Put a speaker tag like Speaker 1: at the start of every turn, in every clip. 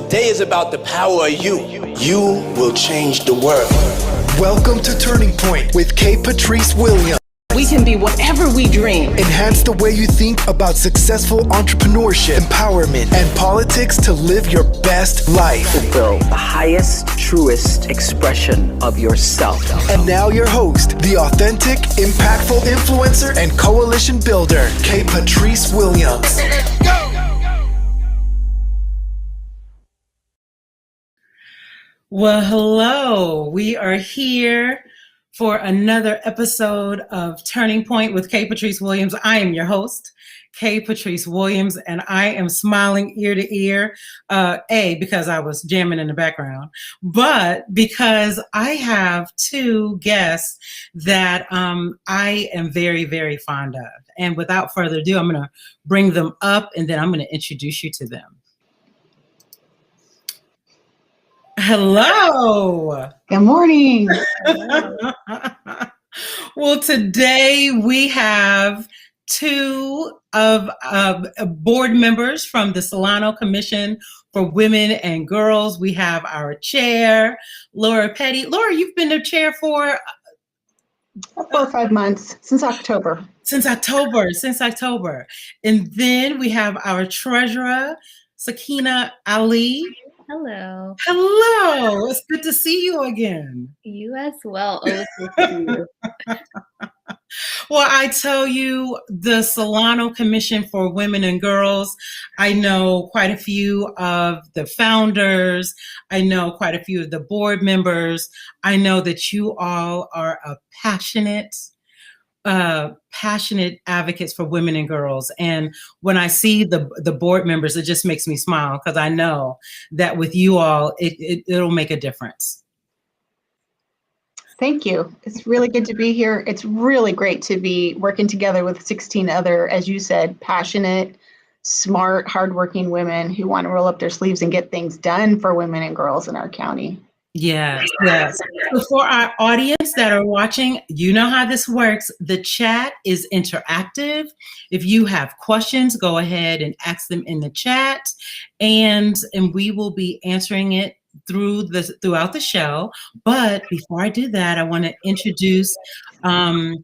Speaker 1: Today is about the power of you. You will change the world.
Speaker 2: Welcome to Turning Point with Patrice Williams.
Speaker 3: We can be whatever we dream.
Speaker 2: Enhance the way you think about successful entrepreneurship, empowerment, and politics to live your best life.
Speaker 4: Fulfill the highest, truest expression of yourself.
Speaker 2: And now your host, the authentic, impactful influencer and coalition builder, Patrice Williams. Go!
Speaker 3: Well, hello. We are here for another episode of Turning Point with Patrice Williams. I am your host, Patrice Williams, and I am smiling ear to ear, because I was jamming in the background, but because I have two guests that I am very, very fond of. And without further ado, I'm going to bring them up, and then I'm going to introduce you to them. Hello.
Speaker 5: Good morning.
Speaker 3: Well, today we have two of board members from the Solano Commission for Women and Girls. We have our chair, Laura Petty. Laura, you've been the chair for
Speaker 5: 4 or 5 months, since October.
Speaker 3: Since October. And then we have our treasurer, Sakina Ali.
Speaker 6: Hello.
Speaker 3: Hello. It's good to see you again.
Speaker 6: You as well. Always good to see you.
Speaker 3: Well, I tell you, the Solano Commission for Women and Girls, I know quite a few of the founders. I know quite a few of the board members. I know that you all are a passionate advocates for women and girls. And when I see the board members, it just makes me smile because I know that with you all, it'll make a difference.
Speaker 5: Thank you. It's really good to be here. It's really great to be working together with 16 other, as you said, passionate, smart, hardworking women who want to roll up their sleeves and get things done for women and girls in our county.
Speaker 3: Yes. So for our audience that are watching, you know how this works. The chat is interactive. If you have questions, go ahead and ask them in the chat, and we will be answering it throughout the show. But before I do that, I want to introduce do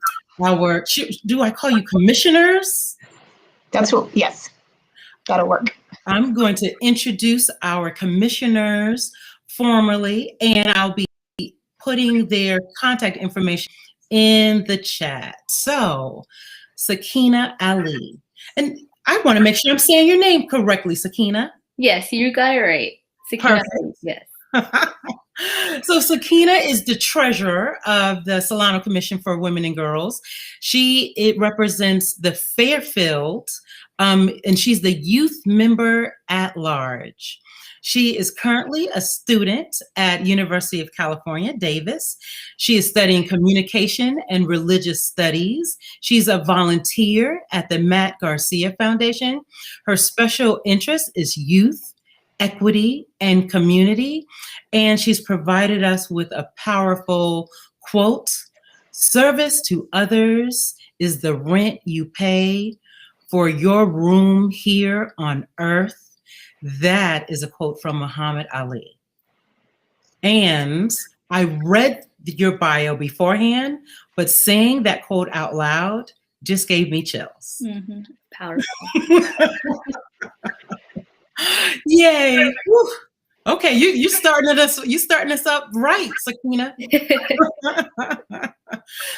Speaker 3: I call you commissioners?
Speaker 5: Yes, that'll work.
Speaker 3: I'm going to introduce our commissioners formally, and I'll be putting their contact information in the chat. So, Sakina Ali. And I want to make sure I'm saying your name correctly, Sakina.
Speaker 6: Yes, you got it right. Sakina.
Speaker 3: Perfect.
Speaker 6: Yes.
Speaker 3: So Sakina is the treasurer of the Solano Commission for Women and Girls. It represents the Fairfield, and she's the youth member at large. She is currently a student at University of California, Davis. She is studying communication and religious studies. She's a volunteer at the Matt Garcia Foundation. Her special interest is youth, equity, and community. And she's provided us with a powerful quote: "Service to others is the rent you pay for your room here on earth." That is a quote from Muhammad Ali. And I read your bio beforehand, but saying that quote out loud just gave me chills.
Speaker 6: Mm-hmm. Powerful.
Speaker 3: Yay. Woo. Okay, you starting us up right, Sakina.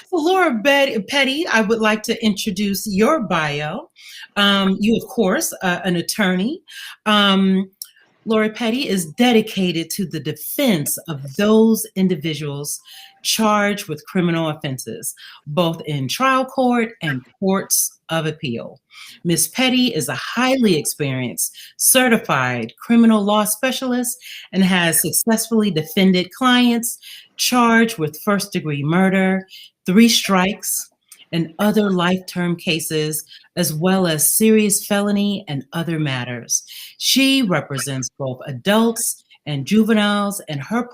Speaker 3: So Laura Petty, I would like to introduce your bio. You, of course, an attorney. Laura Petty is dedicated to the defense of those individuals charged with criminal offenses, both in trial court and courts of appeal. Ms. Petty is a highly experienced, certified criminal law specialist and has successfully defended clients charged with first-degree murder, 3 strikes, and other life-term cases, as well as serious felony and other matters. She represents both adults and juveniles, and her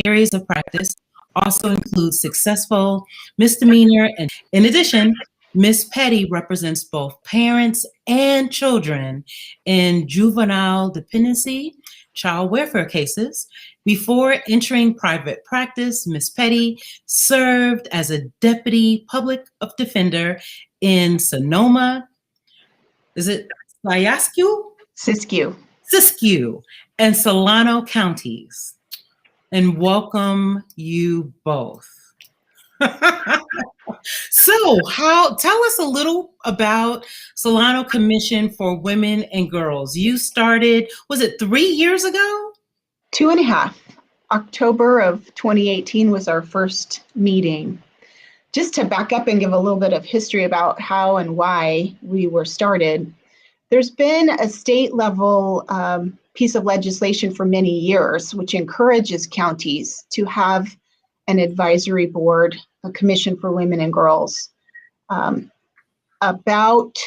Speaker 3: areas of practice also include successful misdemeanor, and in addition, Ms. Petty represents both parents and children in juvenile dependency, child welfare cases. Before entering private practice, Ms. Petty served as a deputy public defender in Sonoma, is it Siskiyou? Siskiyou and Solano counties. And welcome you both. So, tell us a little about Solano Commission for Women and Girls. You started, was it 3 years ago?
Speaker 5: 2.5. October of 2018 was our first meeting. Just to back up and give a little bit of history about how and why we were started, there's been a state level piece of legislation for many years, which encourages counties to have an advisory board, a commission for women and girls. About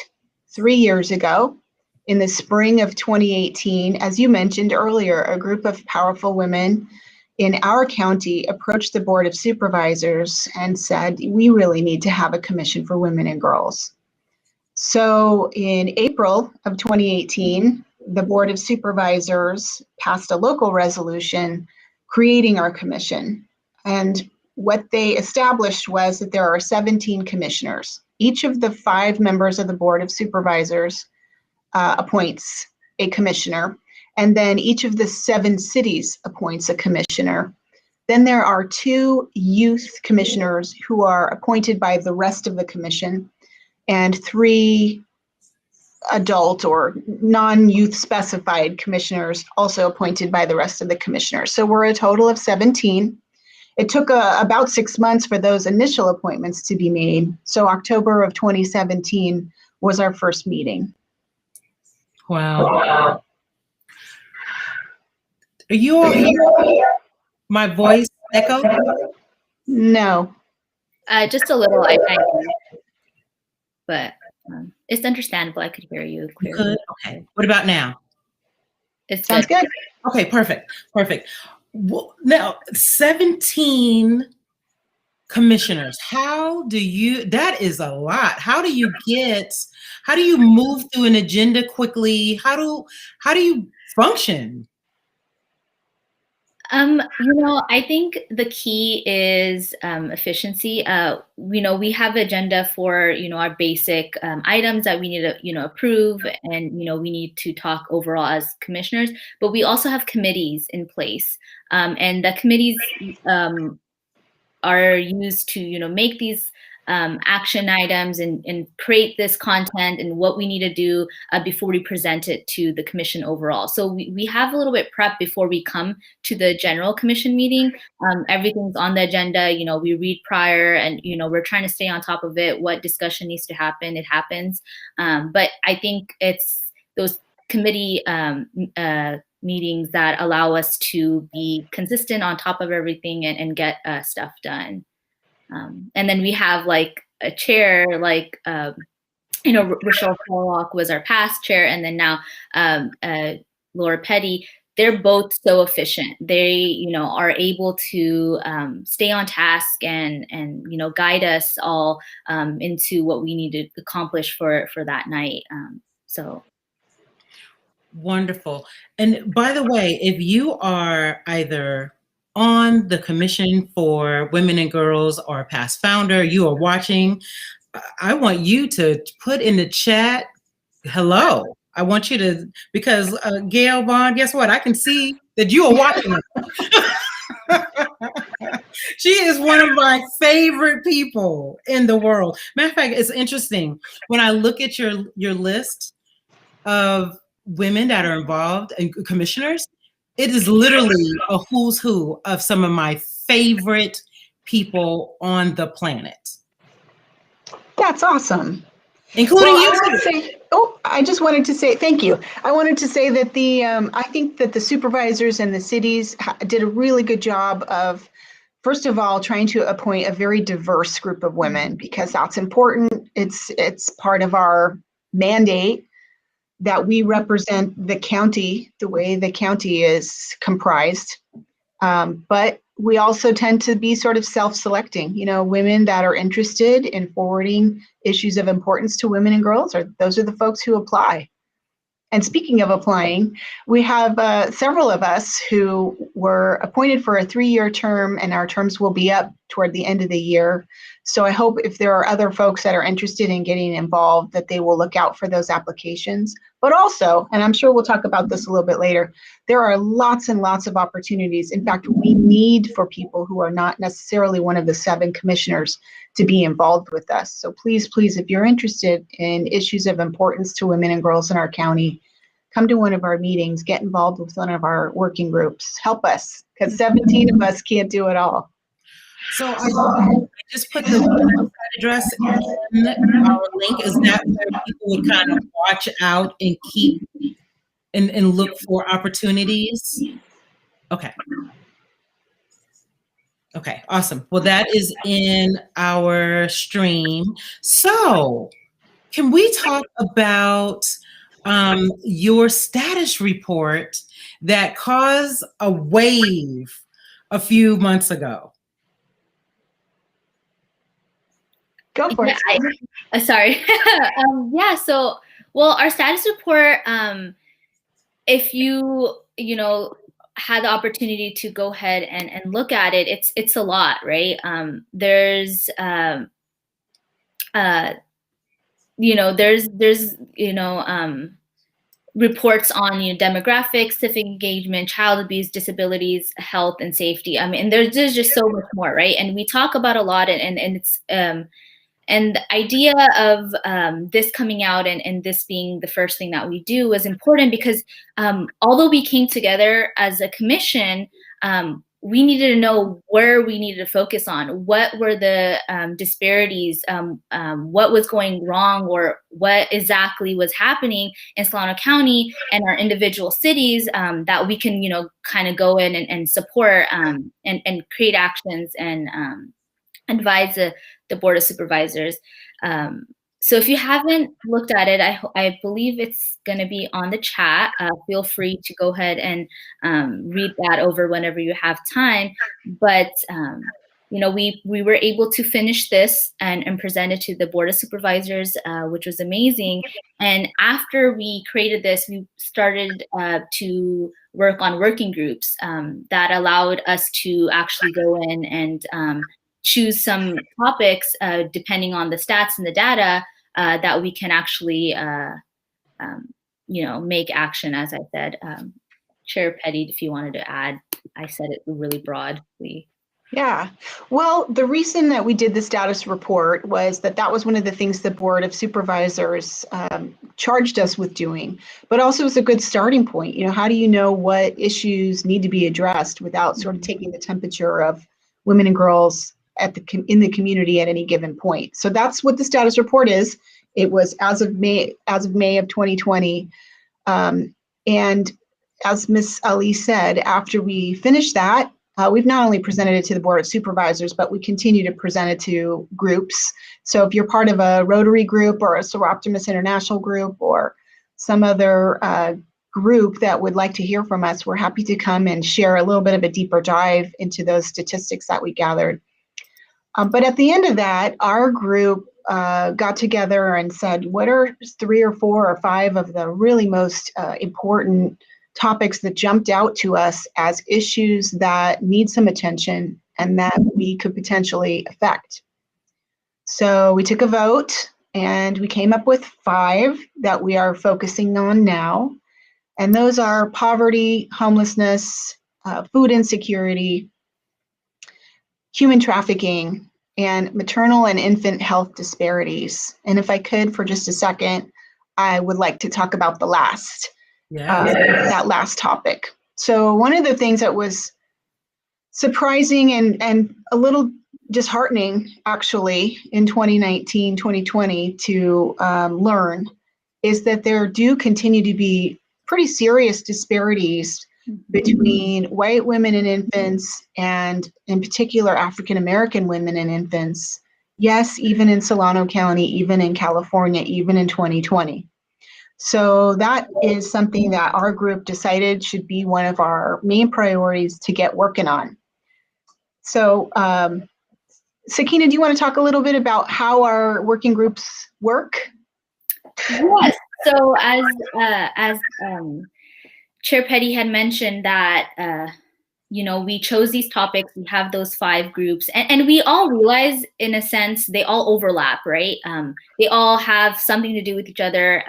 Speaker 5: 3 years ago, in the spring of 2018, as you mentioned earlier, a group of powerful women in our county approached the Board of Supervisors and said, we really need to have a commission for women and girls. So in April of 2018, the Board of Supervisors passed a local resolution creating our commission. And what they established was that there are 17 commissioners. Each of the 5 members of the Board of Supervisors appoints a commissioner, and then each of the 7 cities appoints a commissioner. Then there are 2 youth commissioners who are appointed by the rest of the commission, and 3 adult or non-youth specified commissioners also appointed by the rest of the commissioners. So we're a total of 17. It took about 6 months for those initial appointments to be made. So October of 2017 was our first meeting.
Speaker 3: Wow. Are you all hearing my voice echo?
Speaker 5: No.
Speaker 6: Just a little, I but it's understandable. I could hear you clearly.
Speaker 3: Good. Okay. What about now?
Speaker 6: It
Speaker 5: Sounds good.
Speaker 3: Okay, perfect. Well, now, 17 commissioners. That is a lot. How do you move through an agenda quickly? How do you function?
Speaker 6: I think the key is efficiency. We have agenda for, our basic items that we need to, approve, and, we need to talk overall as commissioners, but we also have committees in place. And the committees are used to, make these action items and create this content and what we need to do before we present it to the commission overall. So we have a little bit prep before we come to the general commission meeting. Everything's on the agenda, we read prior, and, we're trying to stay on top of it. What discussion needs to happen, it happens. But I think it's those committee meetings that allow us to be consistent on top of everything and get stuff done. And then we have like a chair, like, Rochelle Pollock was our past chair, and then now Laura Petty. They're both so efficient. They, are able to stay on task and guide us all into what we need to accomplish for that night. So.
Speaker 3: Wonderful. And by the way, if you are either on the Commission for Women and Girls or a past founder, you are watching, I want you to put in the chat, hello. I want you to, because Gail Vaughn, guess what? I can see that you are watching. She is one of my favorite people in the world. Matter of fact, it's interesting. When I look at your list of women that are involved and commissioners, it is literally a who's who of some of my favorite people on the planet.
Speaker 5: That's awesome.
Speaker 3: Including you.
Speaker 5: I just wanted to say thank you. I wanted to say that I think that the supervisors and the cities did a really good job of, first of all, trying to appoint a very diverse group of women, because that's important. It's part of our mandate that we represent the county the way the county is comprised. But we also tend to be sort of self-selecting. Women that are interested in forwarding issues of importance to women and girls, those are the folks who apply. And speaking of applying, we have several of us who were appointed for a 3-year term, and our terms will be up toward the end of the year. So I hope if there are other folks that are interested in getting involved, that they will look out for those applications. But also, and I'm sure we'll talk about this a little bit later, there are lots and lots of opportunities. In fact, we need for people who are not necessarily one of the 7 commissioners to be involved with us. So please, please, if you're interested in issues of importance to women and girls in our county, come to one of our meetings, get involved with one of our working groups. Help us, because 17 of us can't do it all.
Speaker 3: So I just put the website address in our link. Is that where people would kind of watch out and keep and look for opportunities? Okay. Okay, awesome. Well, that is in our stream. So can we talk about your status report that caused a wave a few months ago?
Speaker 5: Go for it.
Speaker 6: Sorry. Well, our status report, if you had the opportunity to go ahead and look at it, it's a lot, right? There's reports on demographics, civic engagement, child abuse, disabilities, health, and safety. I mean, there's just so much more, right? And we talk about a lot, and it's and the idea of this coming out and this being the first thing that we do was important because although we came together as a commission, we needed to know where we needed to focus on. What were the disparities? What was going wrong, or what exactly was happening in Solano County and our individual cities that we can, kind of go in and support and create actions and advise the Board of Supervisors. So if you haven't looked at it, I believe it's going to be on the chat. Feel free to go ahead and read that over whenever you have time. But we were able to finish this and present it to the Board of Supervisors, which was amazing. And after we created this, we started to work on working groups that allowed us to actually go in and choose some topics depending on the stats and the data that we can actually, make action, as I said. Chair Petty, if you wanted to add, I said it really broadly.
Speaker 5: Yeah, well, the reason that we did the status report was that was one of the things the Board of Supervisors charged us with doing, but also was a good starting point. How do you know what issues need to be addressed without sort of taking the temperature of women and girls in the community at any given point? So that's what the status report is. It was as of May of 2020. And as Ms. Ali said, after we finished that, we've not only presented it to the Board of Supervisors, but we continue to present it to groups. So if you're part of a Rotary group or a Soroptimist International group or some other group that would like to hear from us, we're happy to come and share a little bit of a deeper dive into those statistics that we gathered. But at the end of that, our group got together and said, what are 3 or 4 or 5 of the really most important topics that jumped out to us as issues that need some attention and that we could potentially affect? So we took a vote and we came up with 5 that we are focusing on now. And those are poverty, homelessness, food insecurity, human trafficking, and maternal and infant health disparities. And if I could, for just a second, I would like to talk about the last, that last topic. So one of the things that was surprising and a little disheartening, actually, in 2019, 2020 to learn is that there do continue to be pretty serious disparities between white women and infants, and in particular African-American women and infants. Yes, even in Solano County, even in California, even in 2020. So that is something that our group decided should be one of our main priorities to get working on. So Sakina, do you want to talk a little bit about how our working groups work?
Speaker 6: Yes. So as Chair Petty had mentioned that we chose these topics. We have those 5 groups, and we all realize, in a sense, they all overlap, right? They all have something to do with each other.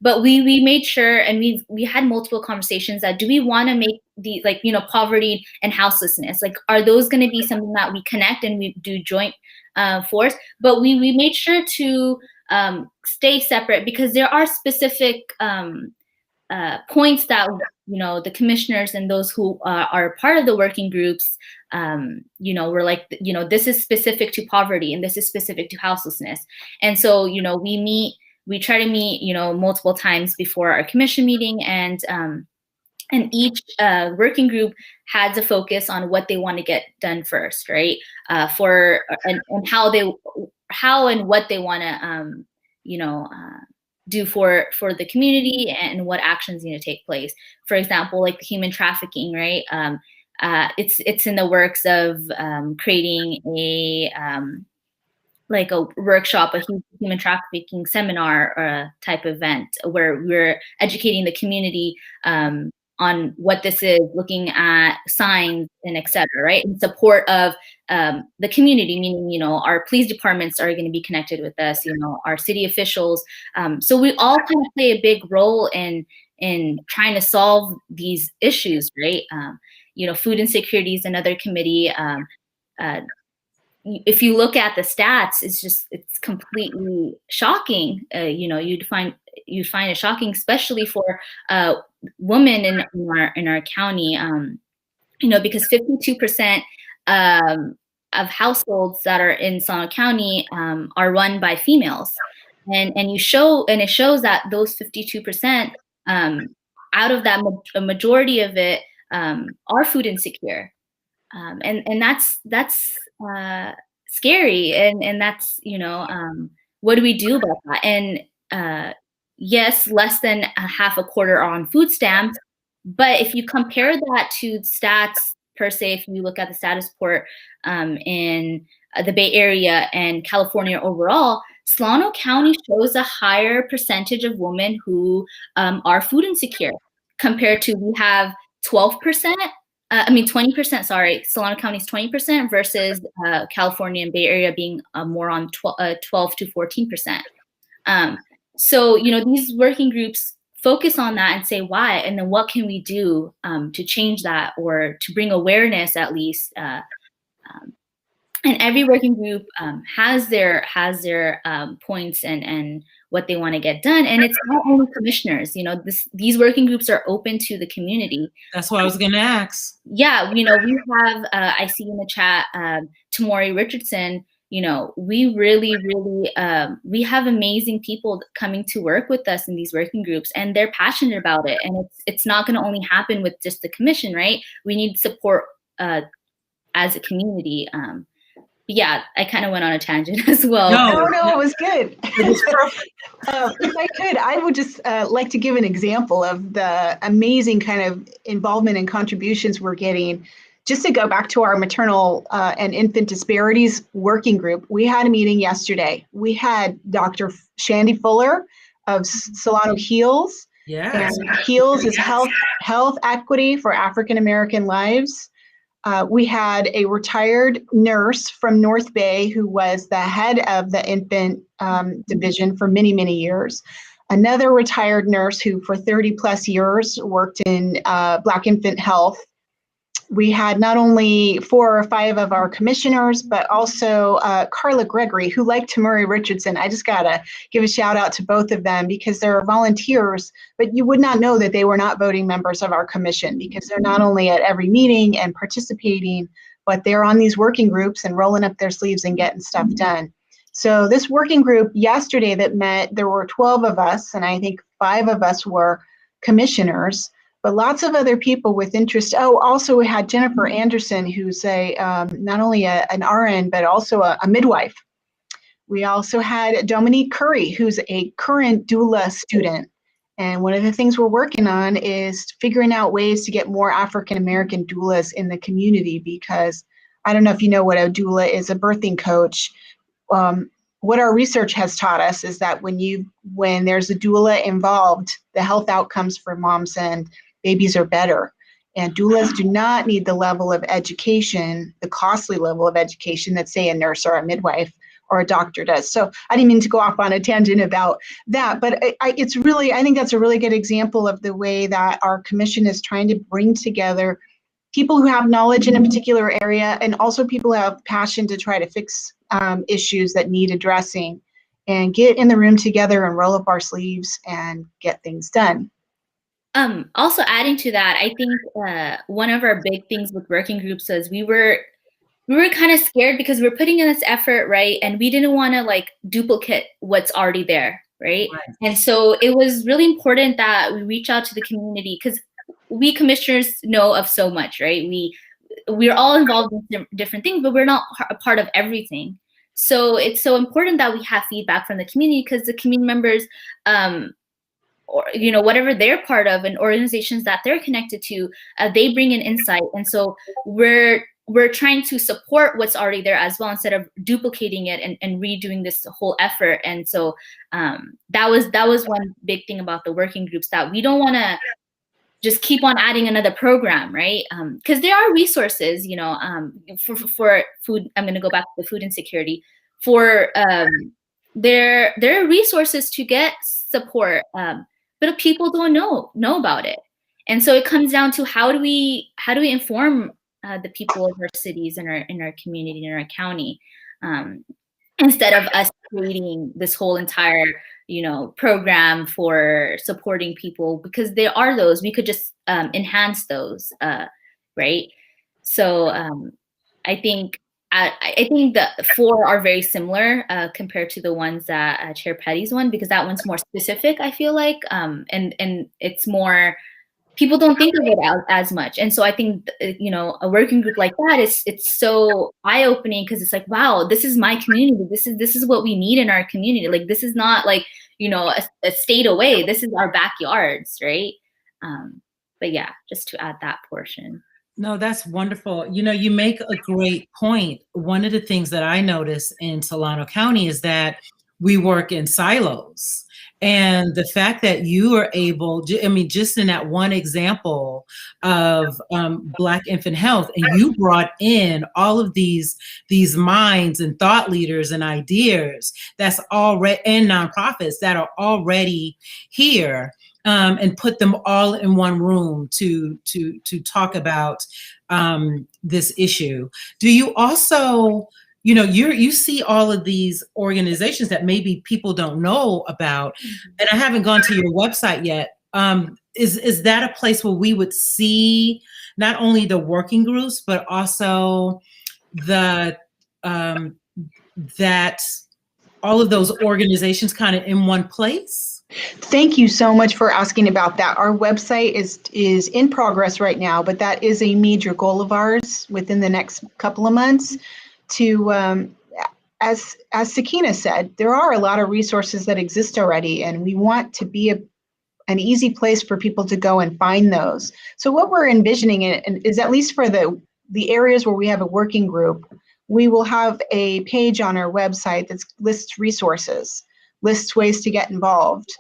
Speaker 6: But we made sure, and we had multiple conversations that, do we want to make the poverty and houselessness, are those going to be something that we connect and we do joint force? But we made sure to stay separate, because there are specific points that the commissioners and those who are part of the working groups, we're like, this is specific to poverty and this is specific to houselessness. And so, we try to meet, multiple times before our commission meeting, and each working group has a focus on what they want to get done first, right? And how and what they want to, do for the community, and what actions need to take place. For example, like the human trafficking, right? It's in the works of creating a workshop, a human trafficking seminar type event, where we're educating the community on what this is, looking at signs and et cetera, right? In support of the community, meaning, our police departments are going to be connected with us, our city officials. So we all kind of play a big role in trying to solve these issues, right? Food insecurity is another committee. If you look at the stats, it's completely shocking. You'd find it shocking, especially for women in our county. Because 52% of households that are in Solano County are run by females, and it shows that those 52%, out of that, a majority of it are food insecure. And that's scary, and that's what do we do about that? And yes, less than a half a quarter are on food stamps, but if you compare that to stats per se, if you look at the status report in the Bay Area and California overall, Solano County shows a higher percentage of women who are food insecure, compared to, we have 20%, sorry, Solano County's 20% versus California and Bay Area being more on 12 to 14%. So, these working groups focus on that and say why, and then what can we do to change that, or to bring awareness, at least. And every working group has their points and what they want to get done. And it's not only commissioners, these working groups are open to the community.
Speaker 3: That's what I was going to ask.
Speaker 6: Yeah, we have, I see in the chat, Tamori Richardson, we really, we have amazing people coming to work with us in these working groups, and they're passionate about it. And it's not going to only happen with just the commission, right? We need support as a community. Yeah, I kind of went on a tangent as well.
Speaker 5: No, it was good. It was perfect. If I could, I would just like to give an example of the amazing kind of involvement and contributions we're getting. Just to go back to our maternal and infant disparities working group, we had a meeting yesterday. We had Dr. Shandy Fuller of Solano HEALS.
Speaker 3: Yes.
Speaker 5: And HEALS is health equity for African American lives. We had a retired nurse from North Bay who was the head of the infant division for many, many years. Another retired nurse who for 30 plus years worked in Black infant health. We had not only 4 or 5 of our commissioners, but also Carla Gregory, who, like Tamuri Richardson, I just gotta give a shout out to both of them, because they're volunteers, but you would not know that they were not voting members of our commission, because they're not only at every meeting and participating, but they're on these working groups and rolling up their sleeves and getting stuff done. So this working group yesterday that met, there were 12 of us, and I think 5 of us were commissioners, but lots of other people with interest. Oh, also we had Jennifer Anderson, who's not only an RN, but also a midwife. We also had Dominique Curry, who's a current doula student. And one of the things we're working on is figuring out ways to get more African-American doulas in the community, because I don't know if you know what a doula is, a birthing coach. What our research has taught us is that when there's a doula involved, the health outcomes for moms and babies are better. And doulas do not need the level of education, the costly level of education that, say, a nurse or a midwife or a doctor does. So I didn't mean to go off on a tangent about that, but I think that's a really good example of the way that our commission is trying to bring together people who have knowledge in a particular area and also people who have passion to try to fix issues that need addressing, and get in the room together and roll up our sleeves and get things done.
Speaker 6: Also adding to that, I think one of our big things with working groups is we were kind of scared because we're putting in this effort, right? And we didn't want to like duplicate what's already there, right? And so it was really important that we reach out to the community, because we commissioners know of so much, right? We're all involved in different things, but we're not a part of everything. So it's so important that we have feedback from the community, because the community members, or whatever they're part of and organizations that they're connected to, they bring in insight. And so we're trying to support what's already there as well, instead of duplicating it and redoing this whole effort. And so that was one big thing about the working groups, that we don't want to just keep on adding another program, right? Because there are resources, for food. I'm going to go back to the food insecurity. There are resources to get support, but people don't know about it. And so it comes down to how do we inform the people of our cities and in our community, in our county, instead of us creating this whole entire program for supporting people, because there are those we could just enhance those, right? So I think the 4 are very similar compared to the ones that Chair Petty's one, because that one's more specific, I feel like, and it's more, people don't think of it as much. And so I think, a working group like that it's so eye-opening, because it's like, wow, this is my community. This is what we need in our community. Like, this is not like, a state away. This is our backyards, right? But yeah, just to add that portion.
Speaker 3: No, that's wonderful. You make a great point. One of the things that I notice in Solano County is that we work in silos. And the fact that you are able, just in that one example of Black infant health, and you brought in all of these minds and thought leaders and ideas that's already, and nonprofits that are already here, and put them all in one room to talk about this issue. Do you also, you see all of these organizations that maybe people don't know about, and I haven't gone to your website yet. Is that a place where we would see not only the working groups, but also that all of those organizations kind of in one place?
Speaker 5: Thank you so much for asking about that. Our website is in progress right now, but that is a major goal of ours within the next couple of months to, as Sakina said, there are a lot of resources that exist already, and we want to be an easy place for people to go and find those. So what we're envisioning is, at least for the areas where we have a working group, we will have a page on our website that lists resources, lists ways to get involved.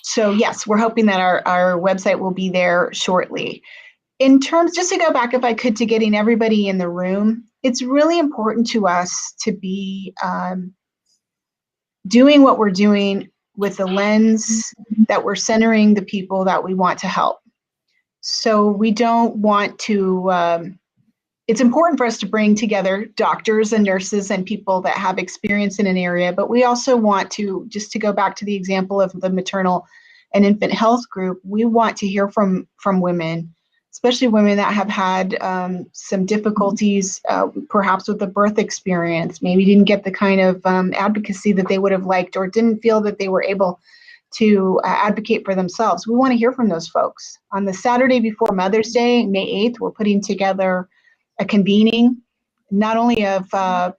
Speaker 5: So yes, we're hoping that our website will be there shortly. In terms, just to go back, if I could, to getting everybody in the room, it's really important to us to be doing what we're doing with the lens that we're centering the people that we want to help. So we don't want to, it's important for us to bring together doctors and nurses and people that have experience in an area, but we also want to, just to go back to the example of the maternal and infant health group, we want to hear from women, especially women that have had some difficulties, perhaps with the birth experience, maybe didn't get the kind of advocacy that they would have liked, or didn't feel that they were able to advocate for themselves. We want to hear from those folks. On the Saturday before Mother's Day, May 8th, we're putting together a convening, not only of the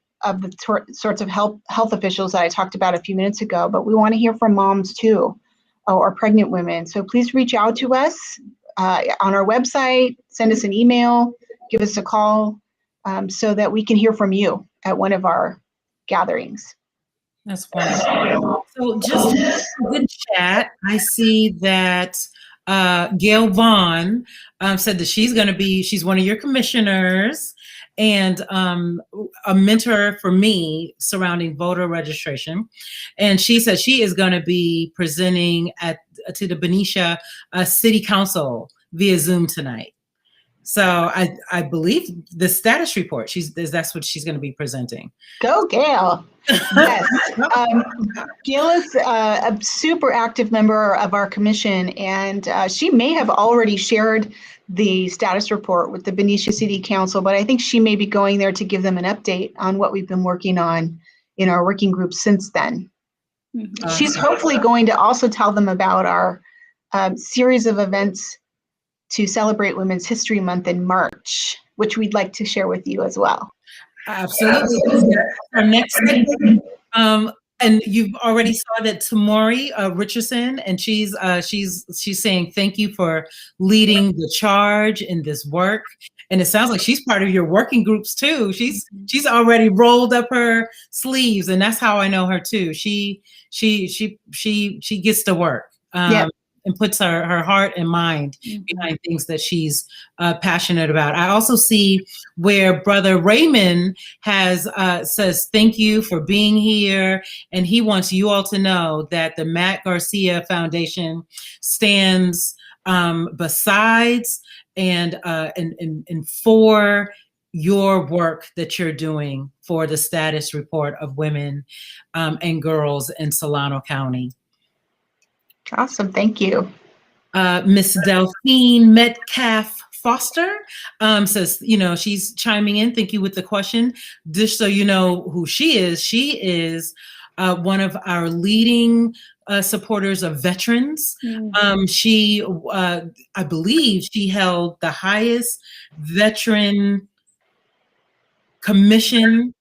Speaker 5: sorts of health officials that I talked about a few minutes ago, but we want to hear from moms too. or pregnant women. So please reach out to us on our website, send us an email, give us a call so that we can hear from you at one of our gatherings.
Speaker 3: That's wonderful. So just a good chat. I see that Gail Vaughn said that she's one of your commissioners and a mentor for me surrounding voter registration. And she said she is going to be presenting to the Benicia City Council via Zoom tonight. So I believe the status report, that's what she's going to be presenting.
Speaker 5: Go, Gail. Yes. Gail is a super active member of our commission, and she may have already shared the status report with the Benicia City Council, but I think she may be going there to give them an update on what we've been working on in our working group since then. Mm-hmm. She's hopefully going to also tell them about our series of events to celebrate Women's History Month in March, which we'd like to share with you as well.
Speaker 3: Absolutely. Our next and you've already saw that Tamori Richardson, and she's saying thank you for leading the charge in this work. And it sounds like she's part of your working groups too. She's already rolled up her sleeves, and that's how I know her too. She gets to work.
Speaker 5: Yep.
Speaker 3: And puts her heart and mind behind things that she's passionate about. I also see where Brother Raymond says thank you for being here, and he wants you all to know that the Matt Garcia Foundation stands besides and for your work that you're doing for the status report of women and girls in Solano County.
Speaker 5: Awesome, thank you.
Speaker 3: Miss Delphine Metcalf Foster says, she's chiming in. Thank you with the question. Just so you know who she is one of our leading supporters of veterans. She, I believe, she held the highest veteran commission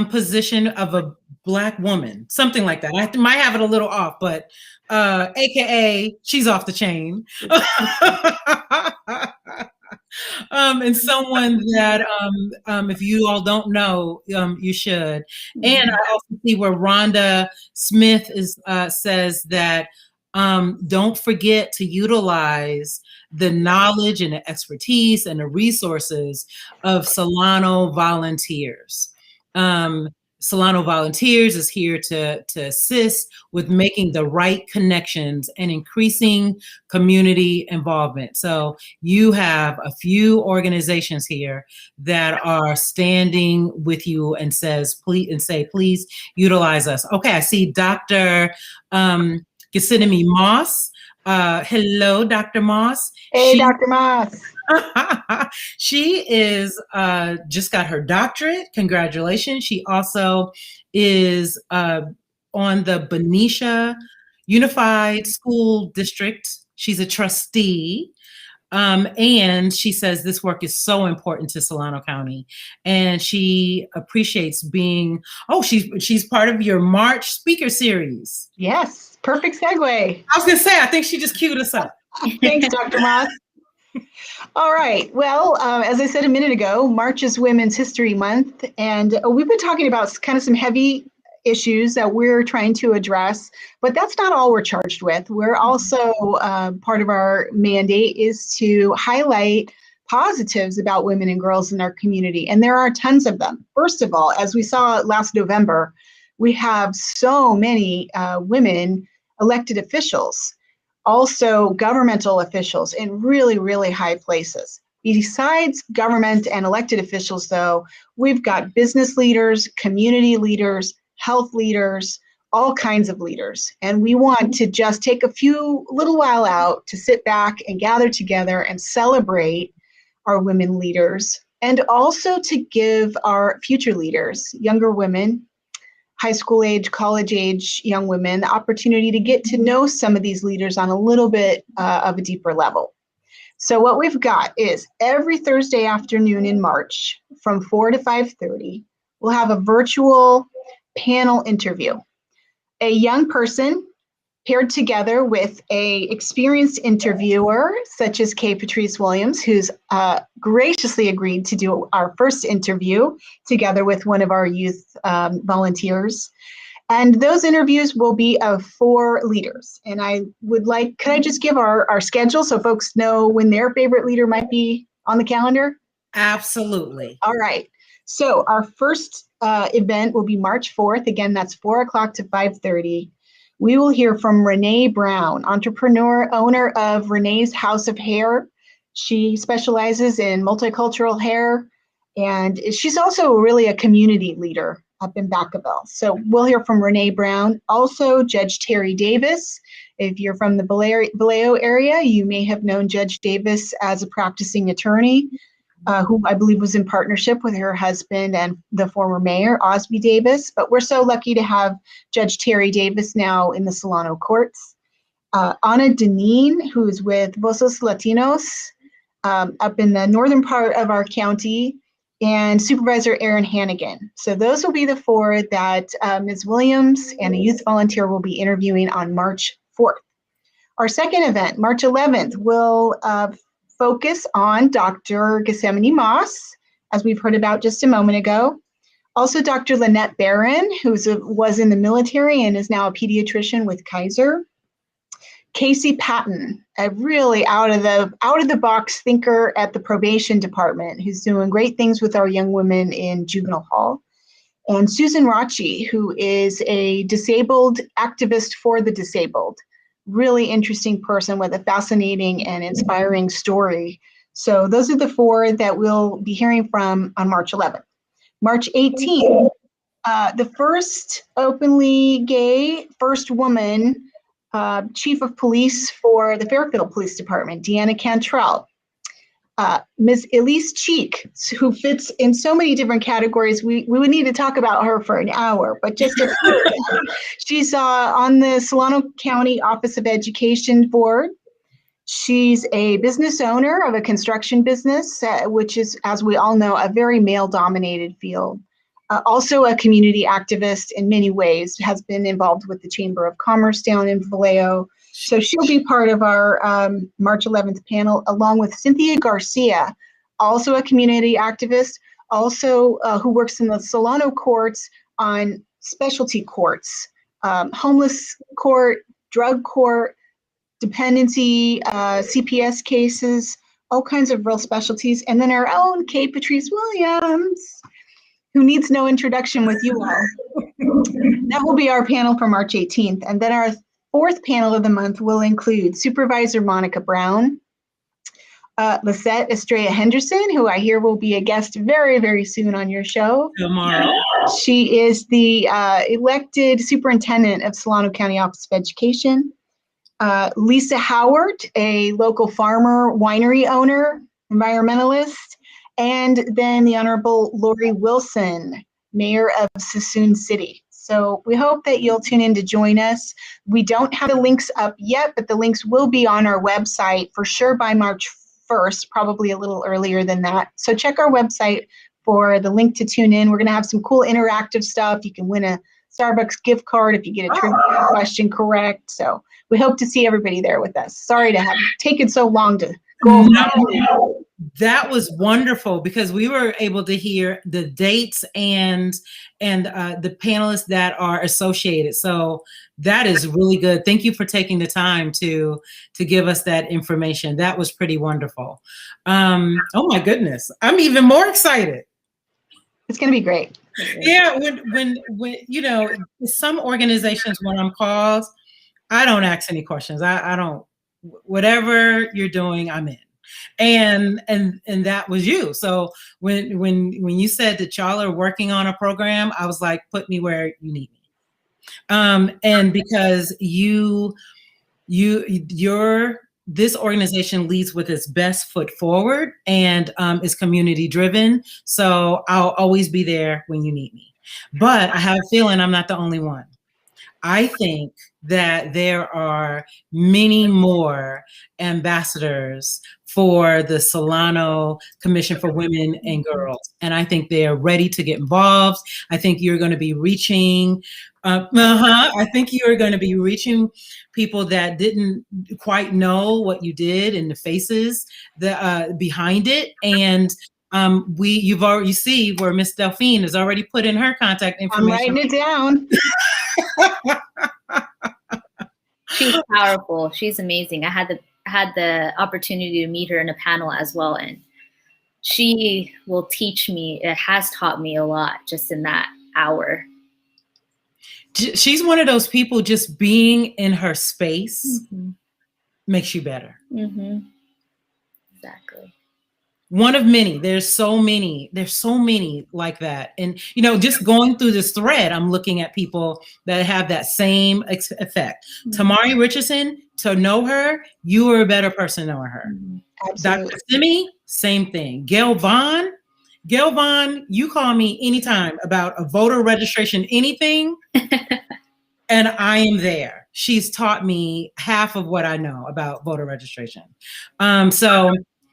Speaker 3: position of a Black woman, something like that. I might have it a little off, but AKA she's off the chain. And someone that if you all don't know, you should. And I also see where Rhonda Smith says that don't forget to utilize the knowledge and the expertise and the resources of Solano volunteers. Solano Volunteers is here to assist with making the right connections and increasing community involvement. So you have a few organizations here that are standing with you and please utilize us. Okay, I see Dr. Gethsemane Moss. Hello, Dr. Moss.
Speaker 5: Hey, Dr. Moss.
Speaker 3: She is just got her doctorate. Congratulations. She also is on the Benicia Unified School District. She's a trustee. And she says this work is so important to Solano County, and she appreciates being, she's part of your March speaker series.
Speaker 5: Yes, perfect segue.
Speaker 3: I was gonna say, I think she just queued us up.
Speaker 5: Thanks, Dr. Moss. All right. Well, as I said a minute ago, March is Women's History Month, and we've been talking about kind of some heavy issues that we're trying to address, but that's not all we're charged with. We're also, part of our mandate is to highlight positives about women and girls in our community, and there are tons of them. First of all, as we saw last November, we have so many women elected officials, also governmental officials in really, really high places. Besides government and elected officials, though, we've got business leaders, community leaders, health leaders, all kinds of leaders. And we want to just take a little while out to sit back and gather together and celebrate our women leaders, and also to give our future leaders, younger women, high school age, college age young women, the opportunity to get to know some of these leaders on a little bit of a deeper level. So what we've got is every Thursday afternoon in March from 4 to 5:30, we'll have a virtual panel interview. A young person paired together with a experienced interviewer such as Patrice Williams, who's graciously agreed to do our first interview together with one of our youth volunteers. And those interviews will be of 4 leaders. And could I just give our schedule so folks know when their favorite leader might be on the calendar?
Speaker 3: Absolutely.
Speaker 5: All right. So our first event will be March 4th. Again, that's 4 o'clock to 5:30. We will hear from Renee Brown, entrepreneur, owner of Renee's House of Hair. She specializes in multicultural hair, and she's also really a community leader up in Vacaville. So we'll hear from Renee Brown. Also, Judge Terry Davis. If you're from the Vallejo area, you may have known Judge Davis as a practicing attorney, who I believe was in partnership with her husband and the former mayor, Osby Davis. But we're so lucky to have Judge Terry Davis now in the Solano courts. Ana Deneen, who is with Voces Latinos up in the northern part of our county, and Supervisor Aaron Hannigan. So those will be the 4 that Ms. Williams and a youth volunteer will be interviewing on March 4th. Our second event, March 11th, will focus on Dr. Gethsemane Moss, as we've heard about just a moment ago. Also, Dr. Lynette Barron, who was in the military and is now a pediatrician with Kaiser. Casey Patton, a really out of the box thinker at the probation department, who's doing great things with our young women in juvenile hall. And Susan Rachi, who is a disabled activist for the disabled. Really interesting person with a fascinating and inspiring story. So those are the 4 that we'll be hearing from on March 11th. March 18th, the first openly gay, first woman chief of police for the Fairfield Police Department, Deanna Cantrell. Ms. Elise Cheek, who fits in so many different categories. We would need to talk about her for an hour, but just a few. She's on the Solano County Office of Education Board. She's a business owner of a construction business, which is, as we all know, a very male-dominated field. Also a community activist in many ways, has been involved with the Chamber of Commerce down in Vallejo. So she'll be part of our March 11th panel, along with Cynthia Garcia, also a community activist, also who works in the Solano courts on specialty courts, homeless court, drug court, dependency, CPS cases, all kinds of real specialties. And then our own Patrice Williams, who needs no introduction with you all. That will be our panel for March 18th. And then our 4th panel of the month will include Supervisor Monica Brown, Lisette Estrella Henderson, who I hear will be a guest very, very soon on your show.
Speaker 3: Tomorrow.
Speaker 5: She is the elected superintendent of Solano County Office of Education. Lisa Howard, a local farmer, winery owner, environmentalist. And then the Honorable Lori Wilson, Mayor of Sassoon City. So we hope that you'll tune in to join us. We don't have the links up yet, but the links will be on our website for sure by March 1st, probably a little earlier than that. So check our website for the link to tune in. We're going to have some cool interactive stuff. You can win a Starbucks gift card if you get a trivia question correct. So we hope to see everybody there with us. Sorry to have taken so long to go over.
Speaker 3: No, that was wonderful because we were able to hear the dates and the panelists that are associated. So that is really good. Thank you for taking the time to give us that information. That was pretty wonderful. Oh my goodness, I'm even more excited.
Speaker 5: It's going to be great.
Speaker 3: Yeah, when you know, some organizations when I'm called, I don't ask any questions. I don't. Whatever you're doing, I'm in. And that was you. So when you said that y'all are working on a program, I was like, put me where you need me. And because this organization leads with its best foot forward and is community driven. So I'll always be there when you need me. But I have a feeling I'm not the only one. I think that there are many more ambassadors for the Solano Commission for Women and Girls. And I think they are ready to get involved. I think you're going to be reaching I think you're going to be reaching people that didn't quite know what you did and the faces behind it. And you see where Miss Delphine has already put in her contact information.
Speaker 5: I'm writing it down.
Speaker 6: She's powerful. She's amazing. I had the opportunity to meet her in a panel as well, and she will teach me. It has taught me a lot just in that hour.
Speaker 3: She's one of those people, just being in her space makes you better.
Speaker 6: Exactly.
Speaker 3: One of many. There's so many like that. And, just going through this thread, I'm looking at people that have that same effect. Tamari Richardson, to know her, you are a better person knowing her.
Speaker 5: Absolutely.
Speaker 3: Dr. Simi, same thing. Gail Vaughn, you call me anytime about a voter registration, anything, and I am there. She's taught me half of what I know about voter registration. And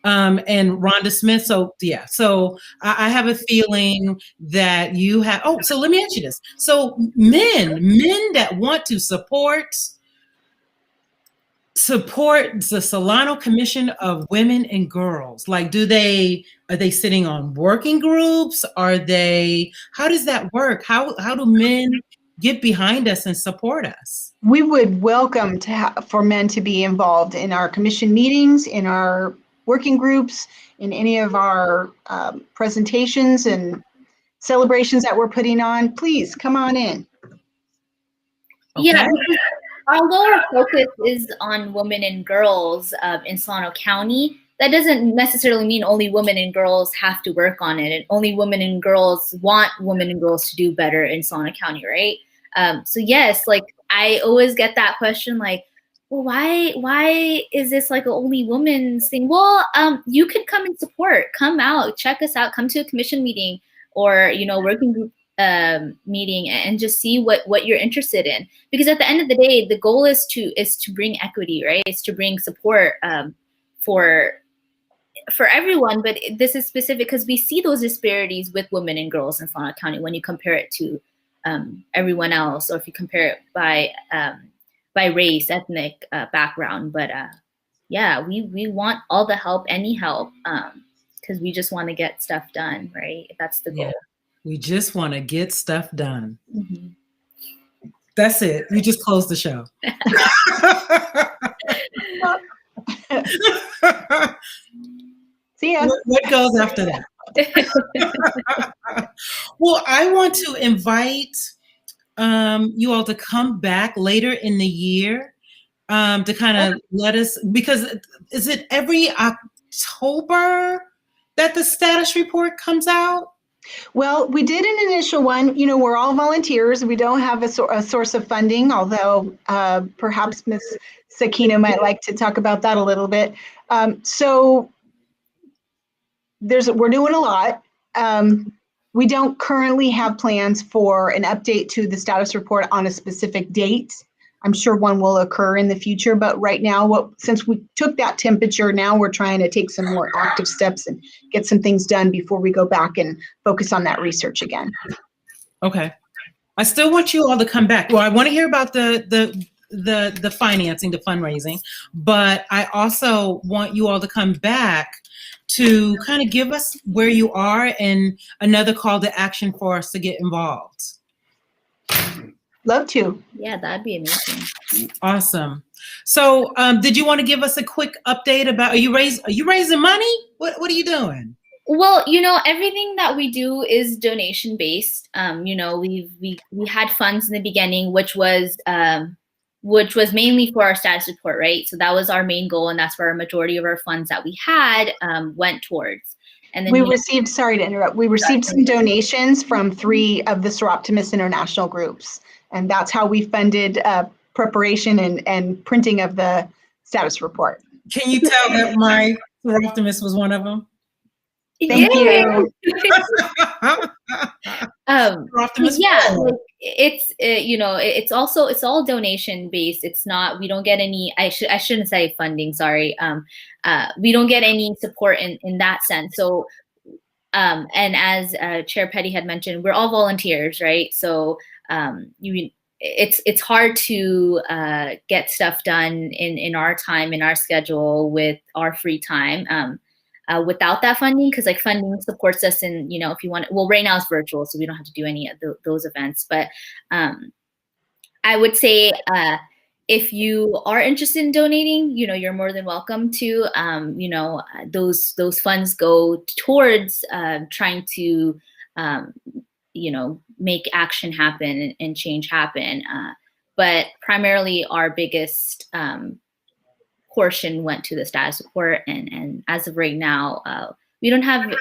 Speaker 3: Rhonda Smith. So I have a feeling that you have. Oh, so let me ask you this. So men that want to support the Solano Commission of Women and Girls, like, are they sitting on working groups? How does that work? How do men get behind us and support us?
Speaker 5: We would welcome for men to be involved in our commission meetings, in our working groups, in any of our presentations and celebrations that we're putting on. Please come on in.
Speaker 3: Okay.
Speaker 6: Yeah. Although our focus is on women and girls in Solano County, that doesn't necessarily mean only women and girls have to work on it, and only women and girls want women and girls to do better in Solano County, right? So yes, like, I always get that question, like, well, why is this like an only women's thing? Well, you could come and support, come out, check us out, come to a commission meeting or, working group meeting, and just see what you're interested in. Because at the end of the day, the goal is to bring equity, right? It's to bring support for everyone. But this is specific because we see those disparities with women and girls in Solano County when you compare it to everyone else, or if you compare it by race, ethnic background. But we want all the help, any help, because we just want to get stuff done, right? That's the goal.
Speaker 3: Yeah. We just want to get stuff done. That's it. We just closed the show.
Speaker 5: See ya.
Speaker 3: What goes after that? Well, I want to invite you all to come back later in the year to kind of let us, because is it every October that the status report comes out?
Speaker 5: Well, we did an initial one. We're all volunteers. We don't have a source of funding, although perhaps Ms. Sakina might like to talk about that a little bit. So we're doing a lot. We don't currently have plans for an update to the status report on a specific date. I'm sure one will occur in the future, but right now, since we took that temperature, now we're trying to take some more active steps and get some things done before we go back and focus on that research again.
Speaker 3: Okay. I still want you all to come back. Well, I want to hear about the financing, the fundraising, but I also want you all to come back to kind of give us where you are and another call to action for us to get involved.
Speaker 5: Love to.
Speaker 6: Yeah, that'd be amazing.
Speaker 3: Awesome. So, did you want to give us a quick update about, are you raising money? What are you doing?
Speaker 6: Well, everything that we do is donation based. We had funds in the beginning, which was mainly for our status report, right? So that was our main goal, and that's where a majority of our funds that we had went towards. And then we received some
Speaker 5: donations from 3 of the Seroptimus International groups, and that's how we funded preparation and printing of the status report.
Speaker 3: Can you tell that my Seroptimus was one of them?
Speaker 5: Thank you.
Speaker 6: It's all donation based. It's not, we don't get any, I shouldn't say funding, sorry. We don't get any support in that sense. So, and as Chair Petty had mentioned, we're all volunteers, right? So it's hard to get stuff done in our time, in our schedule, with our free time, without that funding, because like funding supports us in, you know, if you want, well, right now it's virtual, so we don't have to do any of those events. But I would say if you are interested in donating, you know, you're more than welcome to. You know, those funds go towards trying to you know, make action happen and change happen. But primarily our biggest portion went to the status report. And as of right now, we don't have,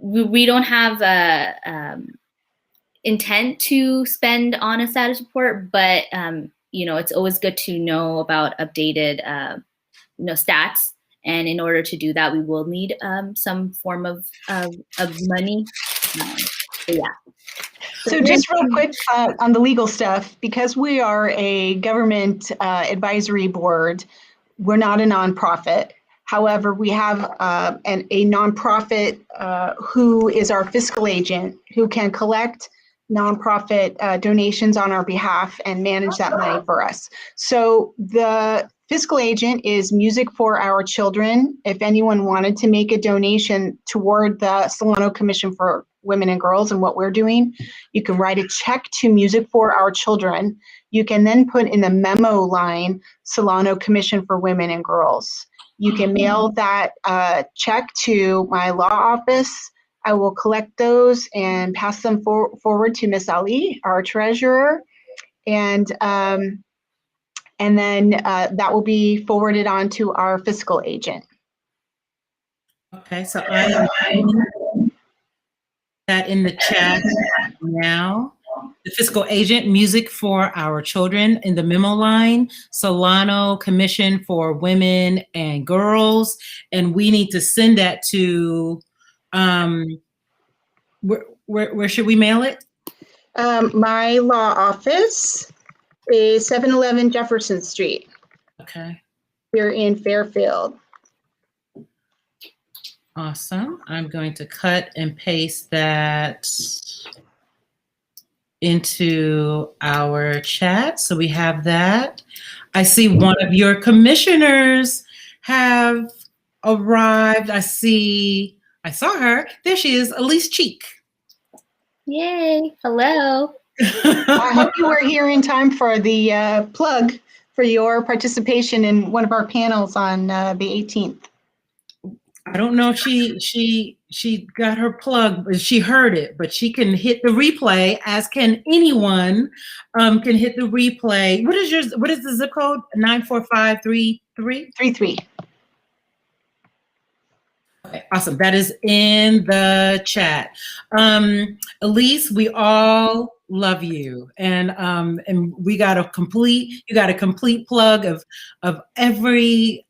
Speaker 6: we don't have intent to spend on a status report, but you know, it's always good to know about updated, you know, stats. And in order to do that, we will need some form of money. Yeah.
Speaker 5: So just real quick on the legal stuff, because we are a government advisory board, we're not a nonprofit. However, we have a nonprofit who is our fiscal agent, who can collect nonprofit donations on our behalf and manage that money for us. So the fiscal agent is Music for Our Children. If anyone wanted to make a donation toward the Solano Commission for Women and Girls and what we're doing, you can write a check to Music for Our Children. You can then put in the memo line, Solano Commission for Women and Girls. You can mail that check to my law office. I will collect those and pass them forward to Miss Ali, our treasurer, and then that will be forwarded on to our fiscal agent.
Speaker 3: Okay, so I am putting that in the chat now. The fiscal agent, Music for Our Children, in the memo line, Solano Commission for Women and Girls, and we need to send that to, where should we mail it?
Speaker 5: My law office is 711 Jefferson Street.
Speaker 3: Okay.
Speaker 5: We're in Fairfield.
Speaker 3: Awesome. I'm going to cut and paste that into our chat. So we have that. I see one of your commissioners have arrived. I saw her. There she is, Elise Cheek.
Speaker 6: Yay. Hello.
Speaker 5: I hope you were here in time for the plug for your participation in one of our panels on the 18th.
Speaker 3: I don't know if she got her plug, she heard it, but she can hit the replay, as can anyone can hit the replay. What is the zip code? 94533?
Speaker 5: 33.
Speaker 3: Okay, awesome. That is in the chat. Elise, we all love you, and we got a complete plug of every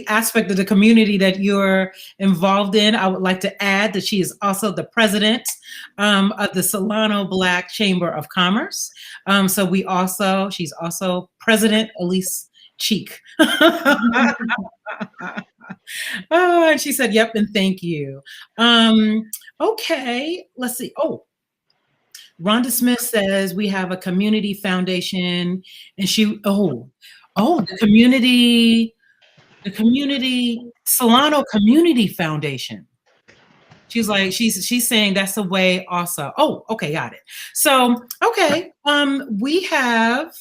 Speaker 3: aspect of the community that you're involved in. I would like to add that she is also the president of the Solano Black Chamber of Commerce. So she's also President Elise Cheek. Oh, and she said, yep, and thank you. Okay, let's see. Oh, Rhonda Smith says we have a community foundation, and the community Solano Community Foundation. She's like, she's saying that's a way also. Oh, okay, got it. So, okay, we have,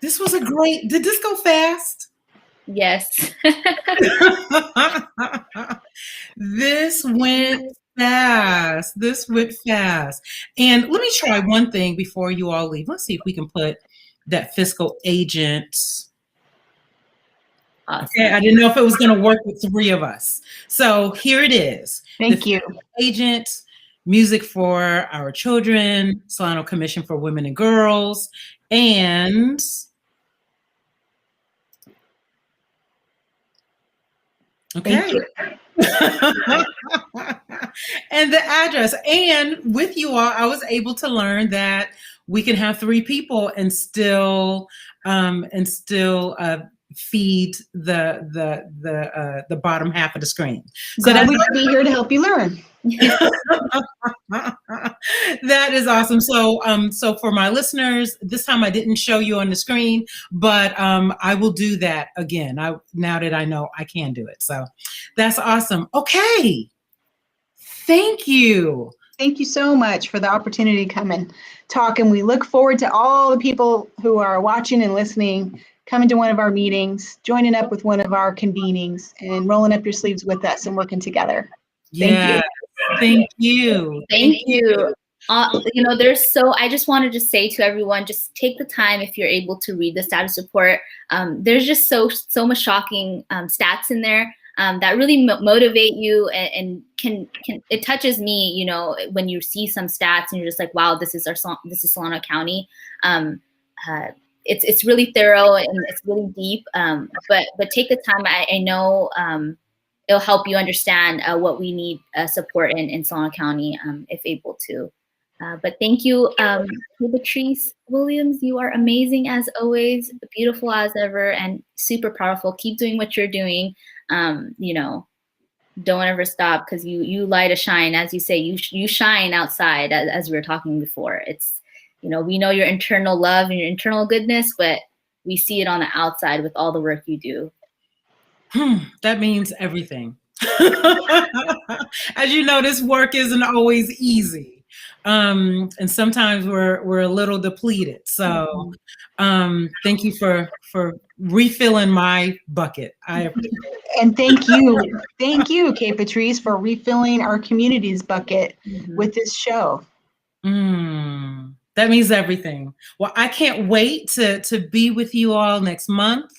Speaker 3: this was did this go fast?
Speaker 6: Yes.
Speaker 3: This went fast. And let me try one thing before you all leave. Let's see if we can put that fiscal agent.
Speaker 6: Awesome.
Speaker 3: Okay, I didn't know if it was going to work with three of us. So here it is.
Speaker 5: Thank you.
Speaker 3: Agent, Music for Our Children, Solano Commission for Women and Girls, and okay. And the address. And with you all, I was able to learn that we can have three people and still feed the bottom half of the screen.
Speaker 5: So that we'd be here to help you learn.
Speaker 3: That is awesome. So for my listeners, this time I didn't show you on the screen, but I will do that again. Now that I know I can do it. So that's awesome. Okay. Thank you.
Speaker 5: Thank you so much for the opportunity to come and talk. And we look forward to all the people who are watching and listening, coming to one of our meetings, joining up with one of our convenings, and rolling up your sleeves with us and working together.
Speaker 3: Thank you.
Speaker 6: Thank you. I just wanted to say to everyone, just take the time if you're able to read the status report. There's just so much shocking stats in there that really motivate you and can it touches me, when you see some stats and you're just like, wow, this is Solano County. It's really thorough and it's really deep. But take the time. I know it'll help you understand what we need support in Solano County, if able to. But thank you, Patrice Williams. You are amazing as always, beautiful as ever, and super powerful. Keep doing what you're doing. Don't ever stop, because you light a shine, as you say. You shine outside, as we were talking before. It's we know your internal love and your internal goodness, but we see it on the outside with all the work you do.
Speaker 3: That means everything. As you know, this work isn't always easy. And sometimes we're a little depleted. So thank you for refilling my bucket. I appreciate it.
Speaker 5: And thank you, Kay Patrice, for refilling our community's bucket with this show.
Speaker 3: That means everything. Well, I can't wait to be with you all next month.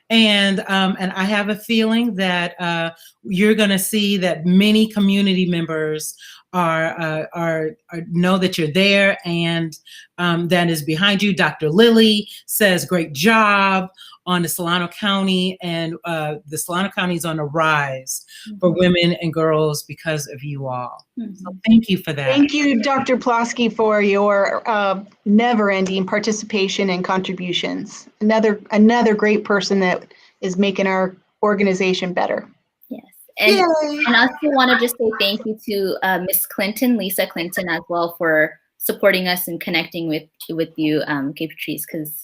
Speaker 3: And I have a feeling that you're going to see that many community members are know that you're there, and that is behind you. Dr. Lilly says, great job on the Solano County, and the Solano County is on a rise for women and girls because of you all. So thank you for that.
Speaker 5: Thank you, Dr. Plosky, for your never-ending participation and contributions. Another great person that is making our organization better.
Speaker 6: Yes, and I also want to just say thank you to Miss Clinton, Lisa Clinton, as well, for supporting us and connecting with you, Kay Patrice, because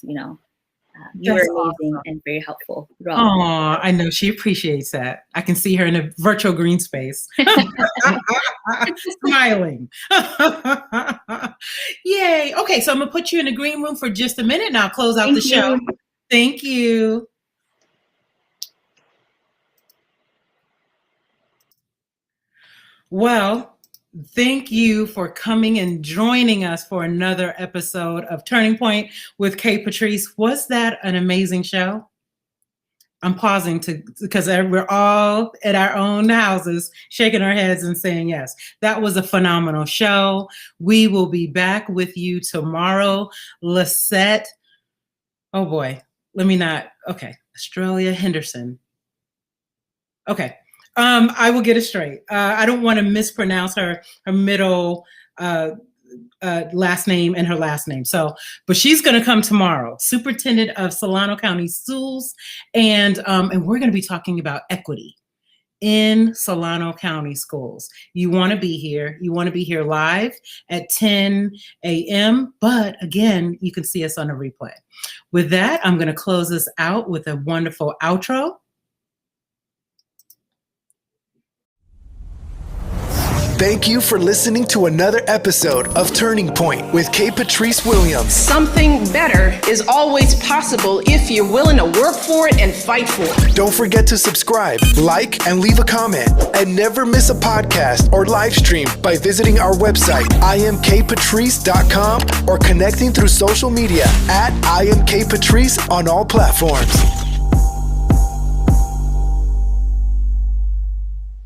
Speaker 6: you were amazing and very helpful.
Speaker 3: Oh, I know she appreciates that. I can see her in a virtual green space, smiling. Yay! Okay, so I'm gonna put you in the green room for just a minute, and I'll close out the show. Thank you. Well, thank you for coming and joining us for another episode of Turning Point with Kay Patrice. Was that an amazing show? I'm pausing because we're all at our own houses shaking our heads and saying yes. That was a phenomenal show. We will be back with you tomorrow. Lisette, oh boy, Australia Henderson. Okay. I will get it straight. I don't want to mispronounce her middle last name and her last name. But she's going to come tomorrow. Superintendent of Solano County Schools, and we're going to be talking about equity in Solano County schools. You want to be here. You want to be here live at 10 a.m. But again, you can see us on a replay. With that, I'm going to close this out with a wonderful outro.
Speaker 2: Thank you for listening to another episode of Turning Point with Kay Patrice Williams.
Speaker 7: Something better is always possible if you're willing to work for it and fight for it.
Speaker 2: Don't forget to subscribe, like, and leave a comment. And never miss a podcast or live stream by visiting our website, imkpatrice.com, or connecting through social media at IamKPatrice on all platforms.